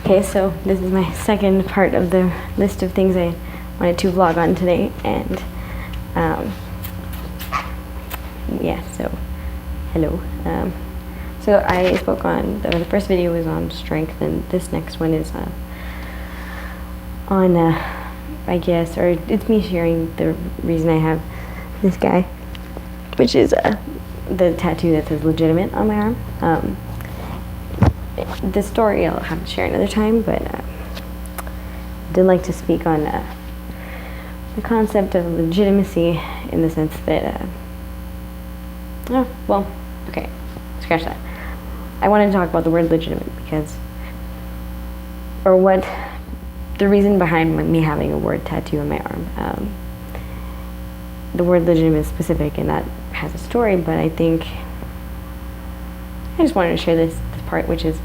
Okay, so this is my second part of the list of things I wanted to vlog on today, and yeah, so hello. So I spoke on, the first video was on strength, and this next one is on, I guess, or it's me sharing the reason I have this guy, which is the tattoo that says legitimate on my arm. The story I'll have to share another time, but I did like to speak on the concept of legitimacy in the sense that, oh, well, okay, scratch that. I wanted to talk about the word legitimate because, or what, the reason behind me having a word tattoo on my arm. The word legitimate is specific and that has a story, but I think I just wanted to share this part, which is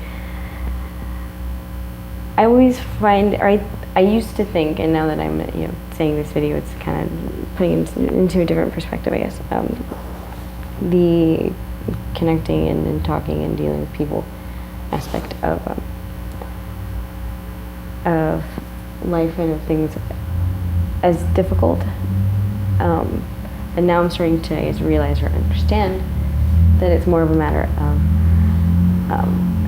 I always find, or I used to think, and now that I'm saying this video, it's kind of putting it into a different perspective, I guess. The connecting and talking and dealing with people aspect of life and of things as difficult. And now I'm starting to, I guess, realize or understand that it's more of a matter of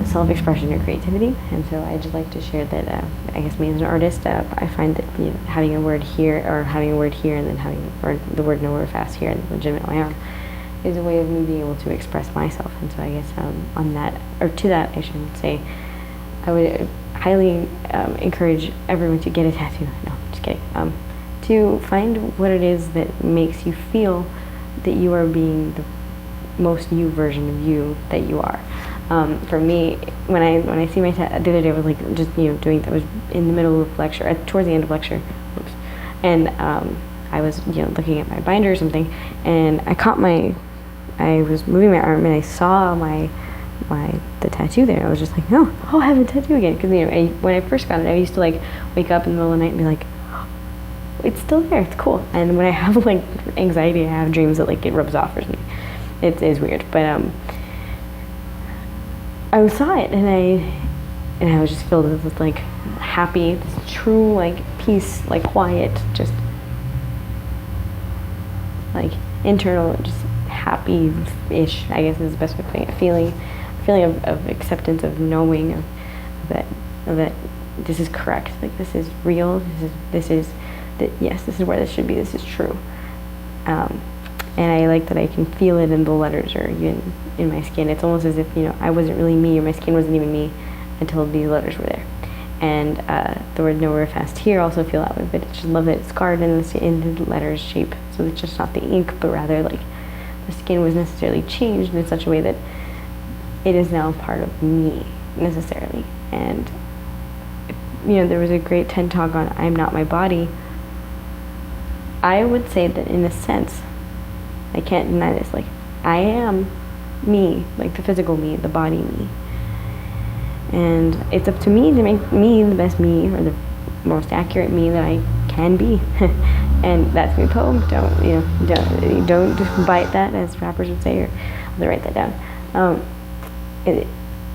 self-expression or creativity. And so I just like to share that, I guess me as an artist, I find that having a word here, or having a word here, and then having the word nowhere fast here, and legitimate on my arm, is a way of me being able to express myself. And so I guess on that, or to that, I should say, I would highly encourage everyone to get a tattoo. No, just kidding. To find what it is that makes you feel that you are being the most you version of you that you are. For me, when I see my the other day, I was like just doing. I was in the middle of lecture, towards the end of lecture, oops, and I was looking at my binder or something, and I was moving my arm and I saw the tattoo there. I was just like, oh, I have a tattoo again, because when I first got it, I used to like wake up in the middle of the night and be like, it's still there, it's cool. And when I have like anxiety, I have dreams that like it rubs off or something. It is weird, but I saw it and I was just filled with like happy, this true like peace, like quiet, just like internal, just happy-ish, I guess is the best way of putting it. Feeling of acceptance, of knowing that this is correct, like this is real, this is that, yes, this is where this should be, this is true. And I like that I can feel it in the letters or even in my skin. It's almost as if I wasn't really me, or my skin wasn't even me until these letters were there. And the word nowhere fast here also feel that way, but I just love that it's carved in the letters shape, so it's just not the ink, but rather like the skin was necessarily changed in such a way that it is now part of me necessarily. And there was a great TED talk on I'm not my body. I would say that in a sense, I can't deny this, like I am me, like the physical me, the body me. And it's up to me to make me the best me, or the most accurate me that I can be. And that's me poem. Don't bite that, as rappers would say, or I'll write that down.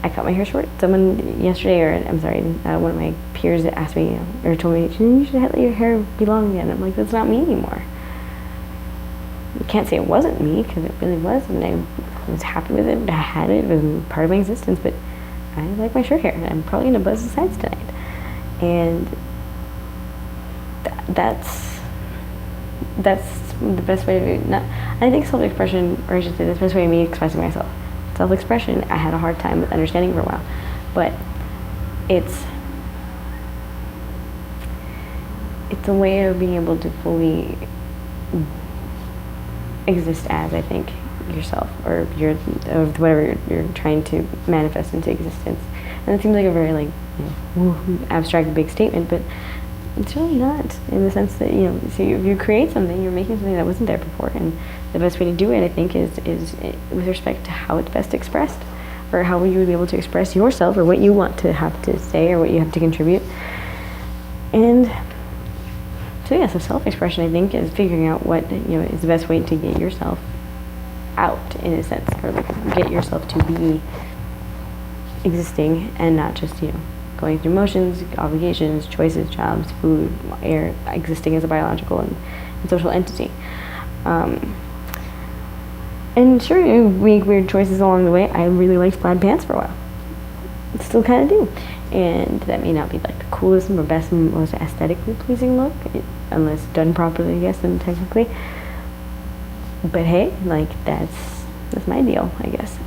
I cut my hair short. Someone yesterday, or I'm sorry, one of my peers asked me, or told me, you should let your hair be long again. I'm like, that's not me anymore. You can't say it wasn't me, because it really was, and I was happy with it. I had it. It was part of my existence, but I like my short hair. I'm probably gonna buzz the sides tonight, and that's the best way to do it. I think self-expression, or I should say, that's the best way of me expressing myself. Self-expression, I had a hard time with understanding for a while, but it's a way of being able to fully exist as, I think, yourself, or whatever you're trying to manifest into existence. And it seems like a very like abstract big statement, but it's really not, in the sense that so if you create something, you're making something that wasn't there before, and the best way to do it, I think, is with respect to how it's best expressed, or how you would be able to express yourself, or what you want to have to say, or what you have to contribute. And so so self-expression, I think, is figuring out what is the best way to get yourself out, in a sense, or like get yourself to be existing and not just going through motions, obligations, choices, jobs, food, air, existing as a biological and social entity. And sure, you make weird choices along the way. I really liked plaid pants for a while. Still kind of do. And that may not be like the coolest or best and most aesthetically pleasing look, unless done properly, I guess, then technically. But hey, like that's my deal, I guess.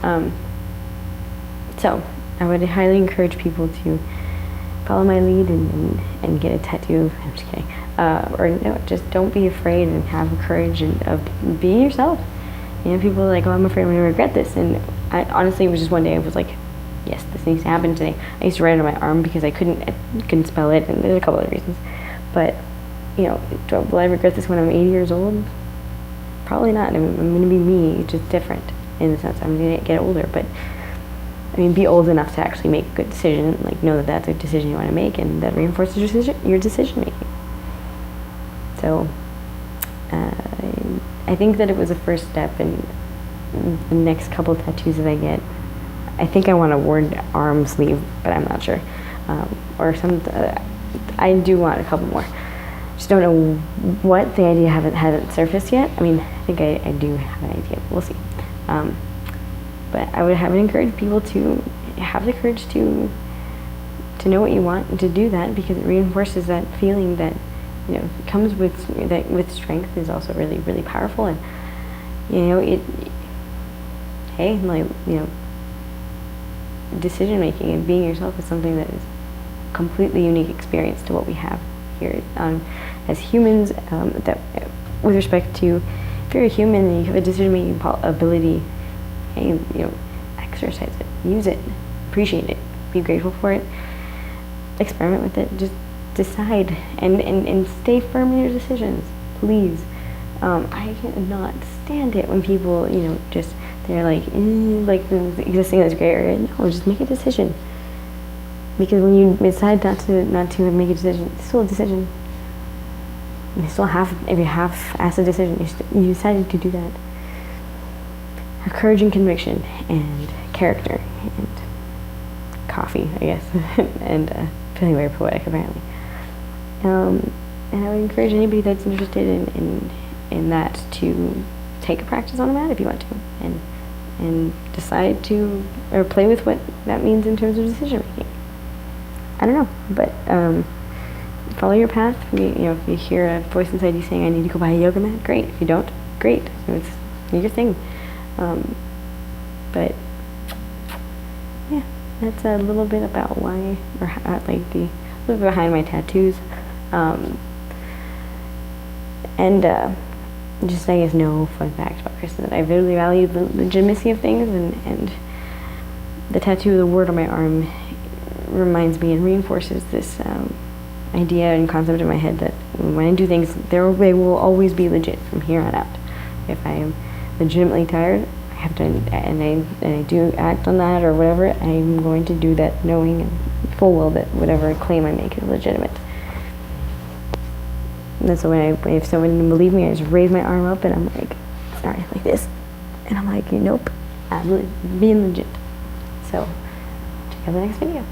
So I would highly encourage people to follow my lead and get a tattoo. I'm just kidding. Or no, just don't be afraid and have the courage of being yourself. You know, people are like, oh, I'm afraid I'm going to regret this. And I honestly, it was just one day I was like, yes, this needs to happen today. I used to write it on my arm because I couldn't spell it, and there's a couple other reasons. But, you know, will I regret this when I'm 80 years old? Probably not. I'm going to be me, just different in the sense I'm going to get older. But, I mean, be old enough to actually make a good decision, like know that that's a decision you want to make, and that reinforces your decision making. So, I think that it was a first step in the next couple of tattoos that I get. I think I want a word arm sleeve, but I'm not sure. Or I do want a couple more. Just don't know what. The idea hasn't surfaced yet. I mean, I think I do have an idea. We'll see. But I would encourage people to have the courage to know what you want and to do that, because it reinforces that feeling that, you know, comes with strength is also really, really powerful. And, you know, hey, like, you know, decision making and being yourself is something that is a completely unique experience to what we have here as humans. That with respect to, if you're a human and you have a decision making ability, hey, you know, exercise it, use it, appreciate it, be grateful for it, experiment with it, just decide and stay firm in your decisions, please. I cannot stand it when people, you know, just they're like existing in this gray area. No, just make a decision. Because when you decide not to make a decision, it's still a decision. You still have, if you half-assed a decision, you decided to do that. Have courage and conviction and character and coffee, I guess, and feeling very poetic apparently. And I would encourage anybody that's interested in that to take a practice on a mat if you want to, and decide to, or play with what that means in terms of decision making. I don't know, but follow your path. You know, if you hear a voice inside you saying, I need to go buy a yoga mat, great. If you don't, great. It's your thing. But yeah, that's a little bit about why, or like a little bit behind my tattoos. And just, I guess, no fun fact about Kristen, that I really value the legitimacy of things, and the tattoo of the word on my arm reminds me and reinforces this idea and concept in my head that when I do things, they will always be legit from here on out. If I am legitimately tired, I have to, and I do act on that or whatever, I'm going to do that knowing full well that whatever claim I make is legitimate. And so if someone didn't believe me, I just raise my arm up and I'm like, sorry, like this. And I'm like, nope, I'm being legit. So, check out the next video.